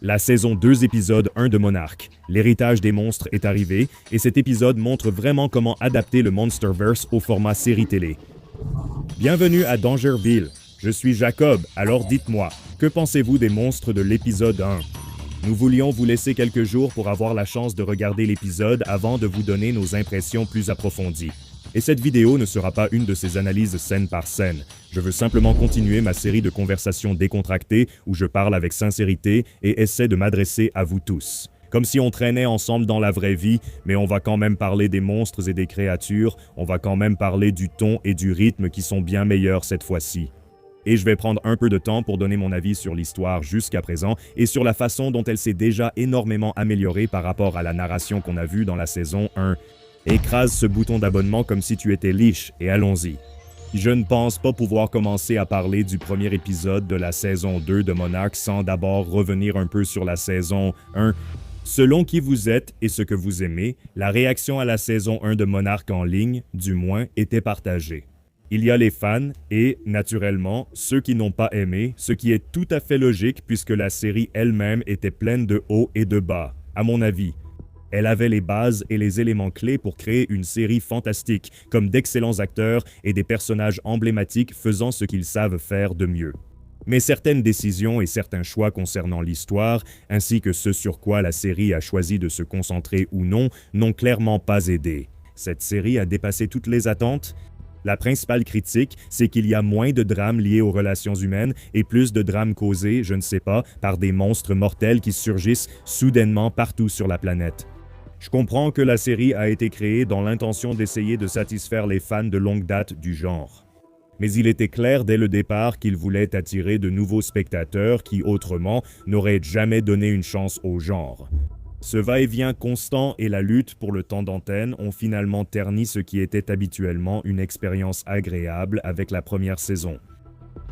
La saison 2 épisode 1 de Monarch, l'héritage des monstres est arrivé et cet épisode montre vraiment comment adapter le Monsterverse au format série télé. Bienvenue à Dangerville, je suis Jacob, alors dites-moi, que pensez-vous des monstres de l'épisode 1? Nous voulions vous laisser quelques jours pour avoir la chance de regarder l'épisode avant de vous donner nos impressions plus approfondies. Et cette vidéo ne sera pas une de ces analyses scène par scène. Je veux simplement continuer ma série de conversations décontractées où je parle avec sincérité et essaie de m'adresser à vous tous. Comme si on traînait ensemble dans la vraie vie, mais on va quand même parler des monstres et des créatures, on va quand même parler du ton et du rythme qui sont bien meilleurs cette fois-ci. Et je vais prendre un peu de temps pour donner mon avis sur l'histoire jusqu'à présent et sur la façon dont elle s'est déjà énormément améliorée par rapport à la narration qu'on a vue dans la saison 1. Écrase ce bouton d'abonnement comme si tu étais liche et allons-y. Je ne pense pas pouvoir commencer à parler du premier épisode de la saison 2 de Monarch sans d'abord revenir un peu sur la saison 1. Selon qui vous êtes et ce que vous aimez, la réaction à la saison 1 de Monarch en ligne, du moins, était partagée. Il y a les fans et, naturellement, ceux qui n'ont pas aimé, ce qui est tout à fait logique puisque la série elle-même était pleine de hauts et de bas, à mon avis. Elle avait les bases et les éléments clés pour créer une série fantastique, comme d'excellents acteurs et des personnages emblématiques faisant ce qu'ils savent faire de mieux. Mais certaines décisions et certains choix concernant l'histoire, ainsi que ce sur quoi la série a choisi de se concentrer ou non, n'ont clairement pas aidé. Cette série a dépassé toutes les attentes. La principale critique, c'est qu'il y a moins de drames liés aux relations humaines et plus de drames causés, je ne sais pas, par des monstres mortels qui surgissent soudainement partout sur la planète. Je comprends que la série a été créée dans l'intention d'essayer de satisfaire les fans de longue date du genre. Mais il était clair dès le départ qu'il voulait attirer de nouveaux spectateurs qui, autrement, n'auraient jamais donné une chance au genre. Ce va-et-vient constant et la lutte pour le temps d'antenne ont finalement terni ce qui était habituellement une expérience agréable avec la première saison.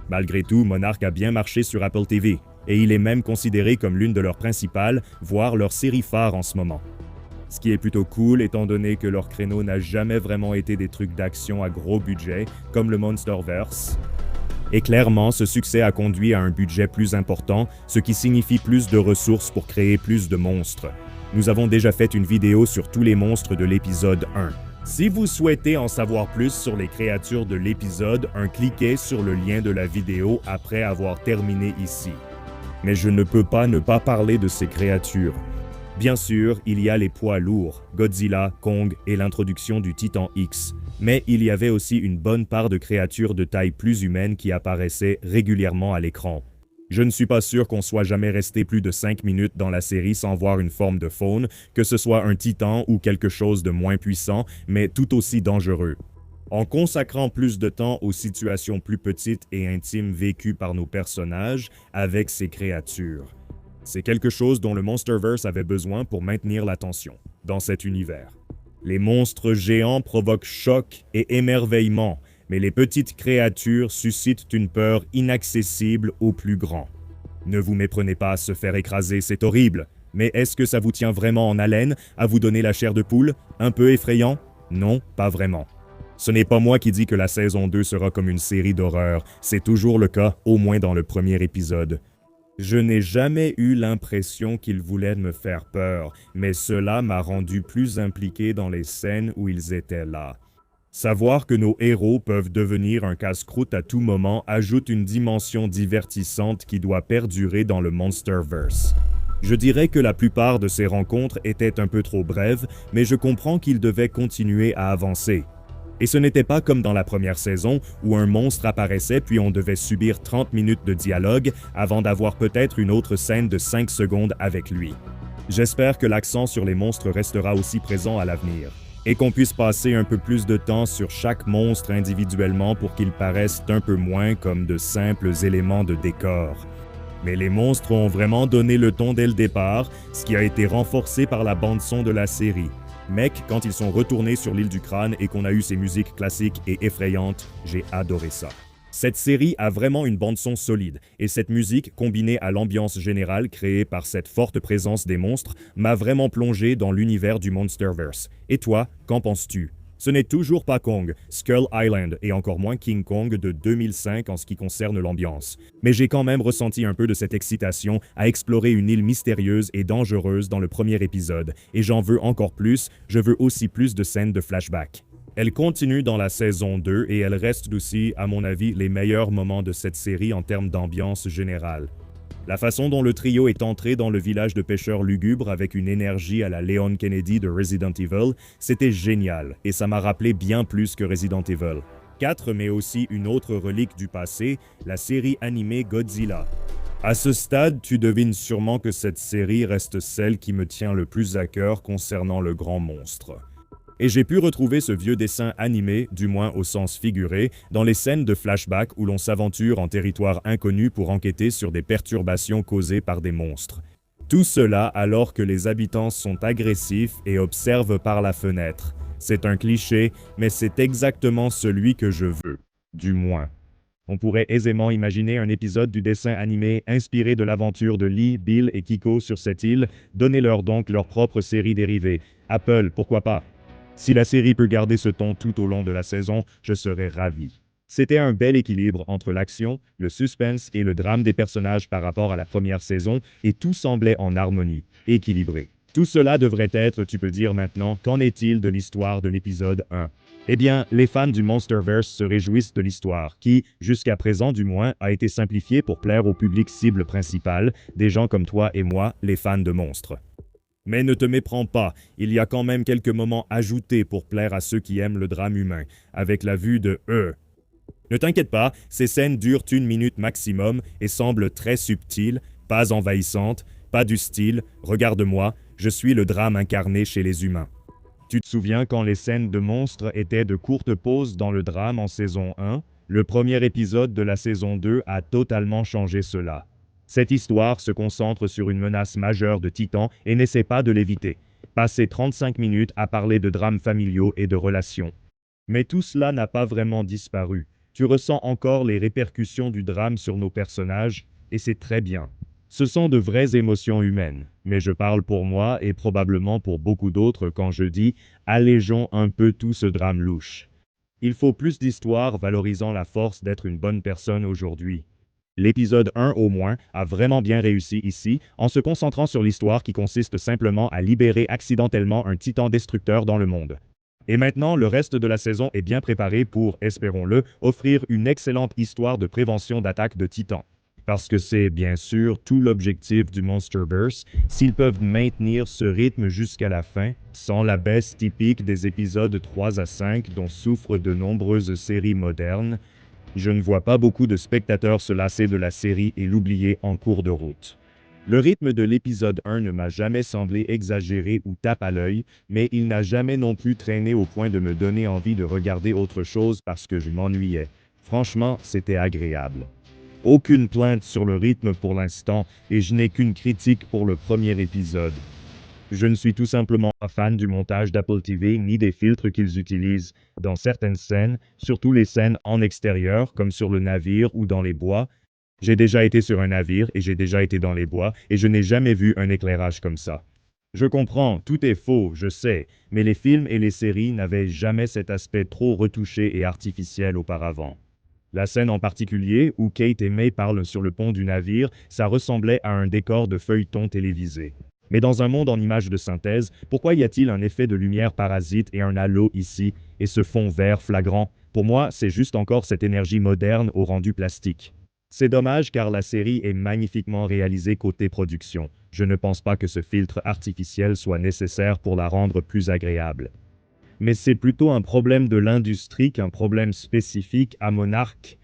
Malgré tout, Monarch a bien marché sur Apple TV, et il est même considéré comme l'une de leurs principales, voire leur série phare en ce moment. Ce qui est plutôt cool étant donné que leur créneau n'a jamais vraiment été des trucs d'action à gros budget, comme le Monsterverse. Et clairement, ce succès a conduit à un budget plus important, ce qui signifie plus de ressources pour créer plus de monstres. Nous avons déjà fait une vidéo sur tous les monstres de l'épisode 1. Si vous souhaitez en savoir plus sur les créatures de l'épisode 1, cliquez sur le lien de la vidéo après avoir terminé ici. Mais je ne peux pas ne pas parler de ces créatures. Bien sûr, il y a les poids lourds, Godzilla, Kong et l'introduction du Titan X. Mais il y avait aussi une bonne part de créatures de taille plus humaine qui apparaissaient régulièrement à l'écran. Je ne suis pas sûr qu'on soit jamais resté plus de 5 minutes dans la série sans voir une forme de faune, que ce soit un titan ou quelque chose de moins puissant, mais tout aussi dangereux. En consacrant plus de temps aux situations plus petites et intimes vécues par nos personnages avec ces créatures. C'est quelque chose dont le Monsterverse avait besoin pour maintenir l'attention dans cet univers. Les monstres géants provoquent choc et émerveillement, mais les petites créatures suscitent une peur inaccessible aux plus grands. Ne vous méprenez pas à se faire écraser, c'est horrible, mais est-ce que ça vous tient vraiment en haleine à vous donner la chair de poule? Un peu effrayant? Non, pas vraiment. Ce n'est pas moi qui dis que la saison 2 sera comme une série d'horreur, c'est toujours le cas, au moins dans le premier épisode. Je n'ai jamais eu l'impression qu'ils voulaient me faire peur, mais cela m'a rendu plus impliqué dans les scènes où ils étaient là. Savoir que nos héros peuvent devenir un casse-croûte à tout moment ajoute une dimension divertissante qui doit perdurer dans le Monsterverse. Je dirais que la plupart de ces rencontres étaient un peu trop brèves, mais je comprends qu'ils devaient continuer à avancer. Et ce n'était pas comme dans la première saison où un monstre apparaissait puis on devait subir 30 minutes de dialogue avant d'avoir peut-être une autre scène de 5 secondes avec lui. J'espère que l'accent sur les monstres restera aussi présent à l'avenir et qu'on puisse passer un peu plus de temps sur chaque monstre individuellement pour qu'ils paraissent un peu moins comme de simples éléments de décor. Mais les monstres ont vraiment donné le ton dès le départ, ce qui a été renforcé par la bande-son de la série. Mec, quand ils sont retournés sur l'île du crâne et qu'on a eu ces musiques classiques et effrayantes, j'ai adoré ça. Cette série a vraiment une bande-son solide, et cette musique, combinée à l'ambiance générale créée par cette forte présence des monstres, m'a vraiment plongé dans l'univers du Monsterverse. Et toi, qu'en penses-tu? Ce n'est toujours pas Kong, Skull Island et encore moins King Kong de 2005 en ce qui concerne l'ambiance. Mais j'ai quand même ressenti un peu de cette excitation à explorer une île mystérieuse et dangereuse dans le premier épisode, et j'en veux encore plus, je veux aussi plus de scènes de flashback. Elle continue dans la saison 2 et elle reste aussi, à mon avis, les meilleurs moments de cette série en termes d'ambiance générale. La façon dont le trio est entré dans le village de pêcheurs lugubres avec une énergie à la Leon Kennedy de Resident Evil, c'était génial, et ça m'a rappelé bien plus que Resident Evil 4, mais aussi une autre relique du passé, la série animée Godzilla. À ce stade, tu devines sûrement que cette série reste celle qui me tient le plus à cœur concernant le grand monstre. Et j'ai pu retrouver ce vieux dessin animé, du moins au sens figuré, dans les scènes de flashback où l'on s'aventure en territoire inconnu pour enquêter sur des perturbations causées par des monstres. Tout cela alors que les habitants sont agressifs et observent par la fenêtre. C'est un cliché, mais c'est exactement celui que je veux, du moins. On pourrait aisément imaginer un épisode du dessin animé inspiré de l'aventure de Lee, Bill et Kiko sur cette île, donnez-leur donc leur propre série dérivée. Apple, pourquoi pas? Si la série peut garder ce ton tout au long de la saison, je serais ravi. C'était un bel équilibre entre l'action, le suspense et le drame des personnages par rapport à la première saison, et tout semblait en harmonie, équilibré. Tout cela devrait être, tu peux dire maintenant, qu'en est-il de l'histoire de l'épisode 1? Eh bien, les fans du Monsterverse se réjouissent de l'histoire, qui, jusqu'à présent du moins, a été simplifiée pour plaire au public cible principal, des gens comme toi et moi, les fans de monstres. Mais ne te méprends pas, il y a quand même quelques moments ajoutés pour plaire à ceux qui aiment le drame humain, avec la vue de eux. Ne t'inquiète pas, ces scènes durent 1 minute maximum et semblent très subtiles, pas envahissantes, pas du style « regarde-moi, je suis le drame incarné chez les humains ». Tu te souviens quand les scènes de monstres étaient de courtes pauses dans le drame en saison 1? Le premier épisode de la saison 2 a totalement changé cela. Cette histoire se concentre sur une menace majeure de titans et n'essaie pas de l'éviter. Passer 35 minutes à parler de drames familiaux et de relations. Mais tout cela n'a pas vraiment disparu. Tu ressens encore les répercussions du drame sur nos personnages, et c'est très bien. Ce sont de vraies émotions humaines, mais je parle pour moi et probablement pour beaucoup d'autres quand je dis « allégeons un peu tout ce drame louche ». Il faut plus d'histoire valorisant la force d'être une bonne personne aujourd'hui. L'épisode 1, au moins, a vraiment bien réussi ici, en se concentrant sur l'histoire qui consiste simplement à libérer accidentellement un titan destructeur dans le monde. Et maintenant, le reste de la saison est bien préparé pour, espérons-le, offrir une excellente histoire de prévention d'attaques de titans. Parce que c'est, bien sûr, tout l'objectif du Monsterverse, s'ils peuvent maintenir ce rythme jusqu'à la fin, sans la baisse typique des épisodes 3 à 5 dont souffrent de nombreuses séries modernes, je ne vois pas beaucoup de spectateurs se lasser de la série et l'oublier en cours de route. Le rythme de l'épisode 1 ne m'a jamais semblé exagéré ou tape à l'œil, mais il n'a jamais non plus traîné au point de me donner envie de regarder autre chose parce que je m'ennuyais. Franchement, c'était agréable. Aucune plainte sur le rythme pour l'instant, et je n'ai qu'une critique pour le premier épisode. Je ne suis tout simplement pas fan du montage d'Apple TV ni des filtres qu'ils utilisent. Dans certaines scènes, surtout les scènes en extérieur, comme sur le navire ou dans les bois, j'ai déjà été sur un navire et j'ai déjà été dans les bois et je n'ai jamais vu un éclairage comme ça. Je comprends, tout est faux, je sais, mais les films et les séries n'avaient jamais cet aspect trop retouché et artificiel auparavant. La scène en particulier, où Kate et May parlent sur le pont du navire, ça ressemblait à un décor de feuilleton télévisé. Mais dans un monde en images de synthèse, pourquoi y a-t-il un effet de lumière parasite et un halo ici, et ce fond vert flagrant? Pour moi, c'est juste encore cette énergie moderne au rendu plastique. C'est dommage car la série est magnifiquement réalisée côté production. Je ne pense pas que ce filtre artificiel soit nécessaire pour la rendre plus agréable. Mais c'est plutôt un problème de l'industrie qu'un problème spécifique à Monarch.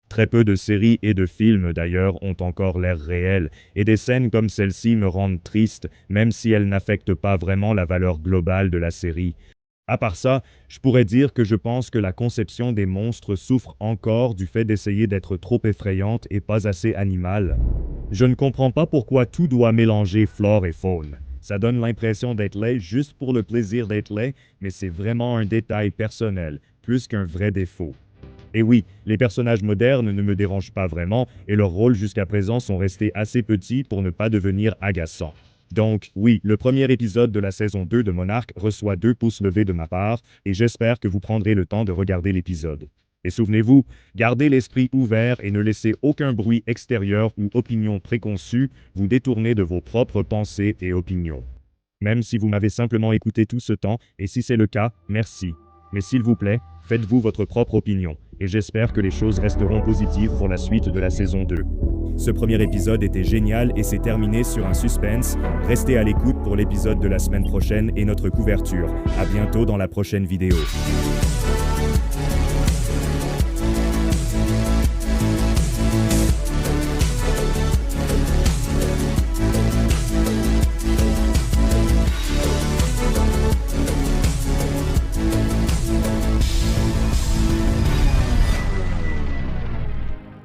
Très peu de séries et de films d'ailleurs ont encore l'air réels, et des scènes comme celle-ci me rendent triste, même si elles n'affectent pas vraiment la valeur globale de la série. À part ça, je pourrais dire que je pense que la conception des monstres souffre encore du fait d'essayer d'être trop effrayante et pas assez animale. Je ne comprends pas pourquoi tout doit mélanger flore et faune. Ça donne l'impression d'être laid juste pour le plaisir d'être laid, mais c'est vraiment un détail personnel, plus qu'un vrai défaut. Et oui, les personnages modernes ne me dérangent pas vraiment, et leurs rôles jusqu'à présent sont restés assez petits pour ne pas devenir agaçants. Donc, oui, le premier épisode de la saison 2 de Monarque reçoit 2 pouces levés de ma part, et j'espère que vous prendrez le temps de regarder l'épisode. Et souvenez-vous, gardez l'esprit ouvert et ne laissez aucun bruit extérieur ou opinion préconçue vous détourner de vos propres pensées et opinions. Même si vous m'avez simplement écouté tout ce temps, et si c'est le cas, merci. Mais s'il vous plaît, faites-vous votre propre opinion, et j'espère que les choses resteront positives pour la suite de la saison 2. Ce premier épisode était génial et s'est terminé sur un suspense. Restez à l'écoute pour l'épisode de la semaine prochaine et notre couverture. À bientôt dans la prochaine vidéo.